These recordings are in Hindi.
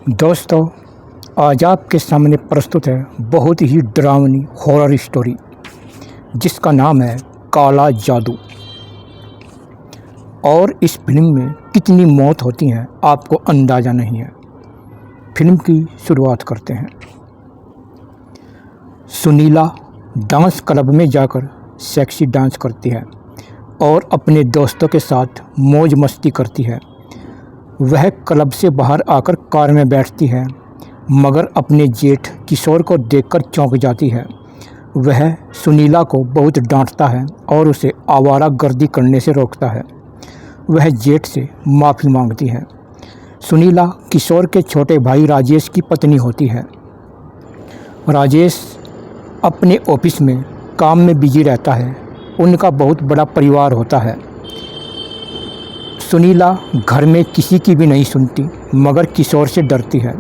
दोस्तों, आज आपके सामने प्रस्तुत है बहुत ही डरावनी हॉरर स्टोरी जिसका नाम है काला जादू। और इस फिल्म में कितनी मौत होती हैं आपको अंदाज़ा नहीं है। फिल्म की शुरुआत करते हैं। सुनीला डांस क्लब में जाकर सेक्सी डांस करती है और अपने दोस्तों के साथ मौज मस्ती करती है। वह क्लब से बाहर आकर कार में बैठती है, मगर अपने जेठ किशोर को देखकर चौंक जाती है। वह सुनीला को बहुत डांटता है और उसे आवारागर्दी करने से रोकता है। वह जेठ से माफ़ी मांगती है। सुनीला किशोर के छोटे भाई राजेश की पत्नी होती है। राजेश अपने ऑफिस में काम में बिजी रहता है। उनका बहुत बड़ा परिवार होता है। सुनीला घर में किसी की भी नहीं सुनती, मगर किशोर से डरती है।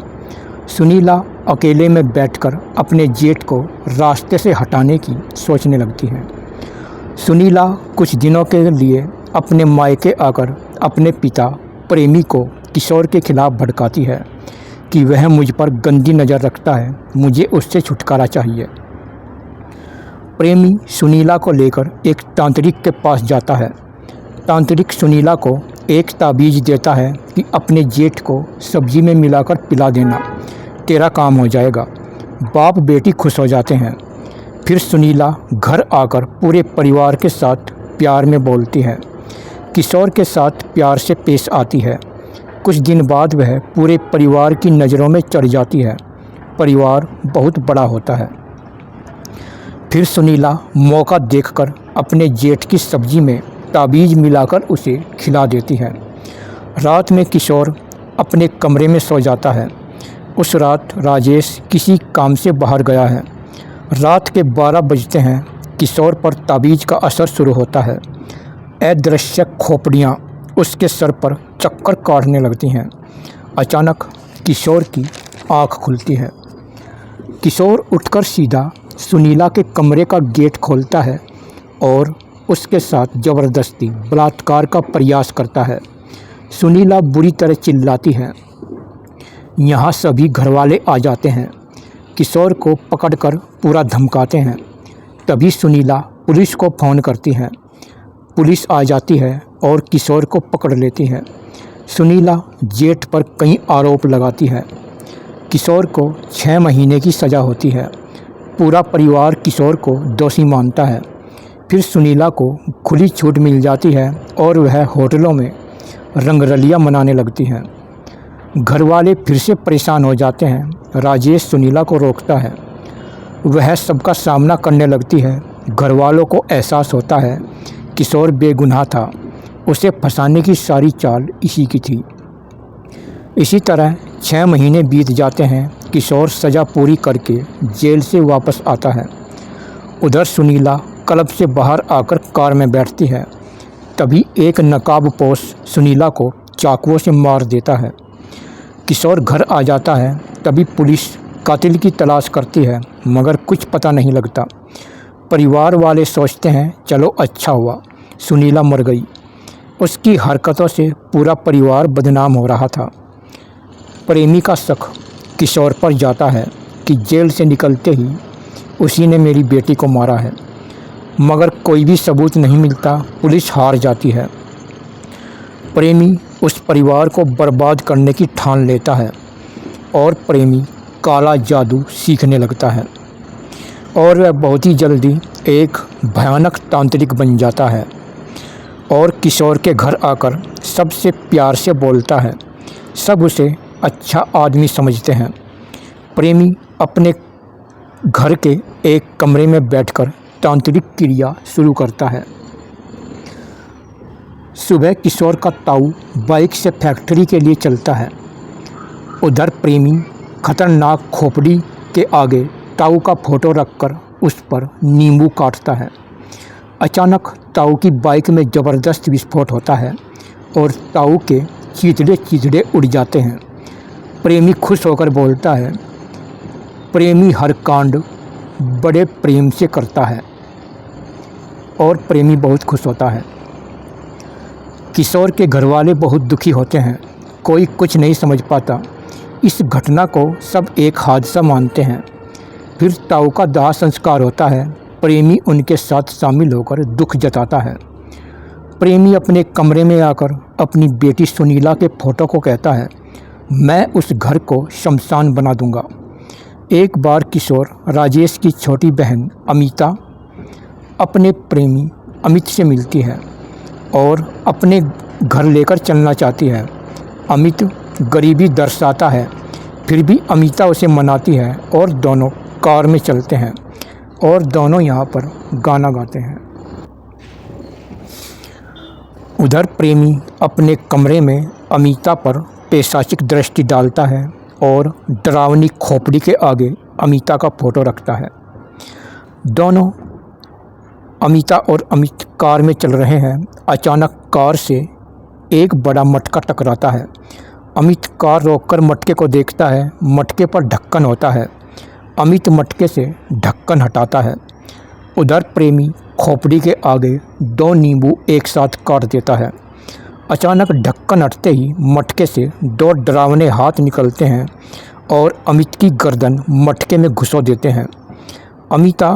सुनीला अकेले में बैठकर अपने जेठ को रास्ते से हटाने की सोचने लगती है। सुनीला कुछ दिनों के लिए अपने मायके आकर अपने पिता प्रेमी को किशोर के खिलाफ भड़काती है कि वह मुझ पर गंदी नज़र रखता है, मुझे उससे छुटकारा चाहिए। प्रेमी सुनीला को लेकर एक तांत्रिक के पास जाता है। तांत्रिक सुनीला को एक ताबीज़ देता है कि अपने जेठ को सब्जी में मिलाकर पिला देना, तेरा काम हो जाएगा। बाप बेटी खुश हो जाते हैं। फिर सुनीला घर आकर पूरे परिवार के साथ प्यार में बोलती है। किशोर के साथ प्यार से पेश आती है। कुछ दिन बाद वह पूरे परिवार की नज़रों में चढ़ जाती है। परिवार बहुत बड़ा होता है। फिर सुनीला मौका देखकर अपने जेठ की सब्जी में ताबीज़ मिलाकर उसे खिला देती है। रात में किशोर अपने कमरे में सो जाता है। उस रात राजेश किसी काम से बाहर गया है। रात के 12 बजते हैं। किशोर पर ताबीज़ का असर शुरू होता है। अदृश्य खोपड़ियाँ उसके सर पर चक्कर काटने लगती हैं। अचानक किशोर की आँख खुलती है। किशोर उठकर सीधा सुनीला के कमरे का गेट खोलता है और उसके साथ ज़बरदस्ती बलात्कार का प्रयास करता है। सुनीला बुरी तरह चिल्लाती है। यहाँ सभी घरवाले आ जाते हैं। किशोर को पकड़कर पूरा धमकाते हैं। तभी सुनीला पुलिस को फ़ोन करती है। पुलिस आ जाती है और किशोर को पकड़ लेती है। सुनीला जेठ पर कई आरोप लगाती है। किशोर को 6 महीने की सज़ा होती है। पूरा परिवार किशोर को दोषी मानता है। फिर सुनीला को खुली छूट मिल जाती है और वह होटलों में रंगरलियां मनाने लगती हैं। घरवाले फिर से परेशान हो जाते हैं। राजेश सुनीला को रोकता है। वह सबका सामना करने लगती है। घरवालों को एहसास होता है किशोर बेगुनाह था, उसे फंसाने की सारी चाल इसी की थी। इसी तरह 6 महीने बीत जाते हैं। किशोर सज़ा पूरी करके जेल से वापस आता है। उधर सुनीला क्लब से बाहर आकर कार में बैठती है। तभी एक नकाबपोश सुनीला को चाकुओं से मार देता है। किशोर घर आ जाता है। तभी पुलिस कातिल की तलाश करती है, मगर कुछ पता नहीं लगता। परिवार वाले सोचते हैं चलो अच्छा हुआ सुनीला मर गई। उसकी हरकतों से पूरा परिवार बदनाम हो रहा था। प्रेमी का शक किशोर पर जाता है कि जेल से निकलते ही उसी ने मेरी बेटी को मारा है, मगर कोई भी सबूत नहीं मिलता। पुलिस हार जाती है। प्रेमी उस परिवार को बर्बाद करने की ठान लेता है और प्रेमी काला जादू सीखने लगता है और वह बहुत ही जल्दी एक भयानक तांत्रिक बन जाता है और किशोर के घर आकर सबसे प्यार से बोलता है। सब उसे अच्छा आदमी समझते हैं। प्रेमी अपने घर के एक कमरे में बैठकर तांत्रिक क्रिया शुरू करता है। सुबह किशोर का ताऊ बाइक से फैक्ट्री के लिए चलता है। उधर प्रेमी खतरनाक खोपड़ी के आगे ताऊ का फोटो रखकर उस पर नींबू काटता है। अचानक ताऊ की बाइक में ज़बरदस्त विस्फोट होता है और ताऊ के चीथड़े उड़ जाते हैं। प्रेमी खुश होकर बोलता है। प्रेमी हर कांड बड़े प्रेम से करता है और प्रेमी बहुत खुश होता है। किशोर के घरवाले बहुत दुखी होते हैं। कोई कुछ नहीं समझ पाता। इस घटना को सब एक हादसा मानते हैं। फिर ताऊ का दाह संस्कार होता है। प्रेमी उनके साथ शामिल होकर दुख जताता है। प्रेमी अपने कमरे में आकर अपनी बेटी सुनीला के फोटो को कहता है, मैं उस घर को शमशान बना दूंगा। एक बार किशोर राजेश की छोटी बहन अमिता अपने प्रेमी अमित से मिलती है और अपने घर लेकर चलना चाहती है। अमित गरीबी दर्शाता है, फिर भी अमिता उसे मनाती है और दोनों कार में चलते हैं और दोनों यहाँ पर गाना गाते हैं। उधर प्रेमी अपने कमरे में अमिता पर पैशाचिक दृष्टि डालता है और डरावनी खोपड़ी के आगे अमिता का फोटो रखता है। दोनों अमिता और अमित कार में चल रहे हैं। अचानक कार से एक बड़ा मटका टकराता है। अमित कार रोककर मटके को देखता है। मटके पर ढक्कन होता है। अमित मटके से ढक्कन हटाता है। उधर प्रेमी खोपड़ी के आगे 2 नींबू एक साथ काट देता है। अचानक ढक्कन हटते ही मटके से 2 डरावने हाथ निकलते हैं और अमित की गर्दन मटके में घुसो देते हैं। अमिता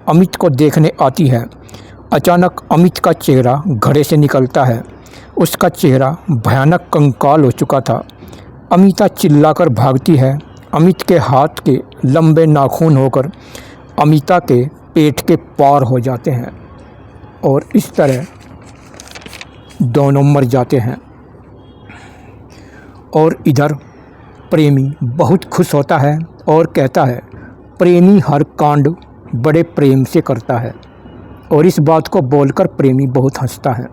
अमित को देखने आती है। अचानक अमित का चेहरा घड़े से निकलता है। उसका चेहरा भयानक कंकाल हो चुका था। अमिता चिल्लाकर भागती है। अमित के हाथ के लंबे नाखून होकर अमिता के पेट के पार हो जाते हैं और इस तरह दोनों मर जाते हैं। और इधर प्रेमी बहुत खुश होता है और कहता है, प्रेमी हर कांड बड़े प्रेम से करता है। और इस बात को बोलकर प्रेमी बहुत हंसता है।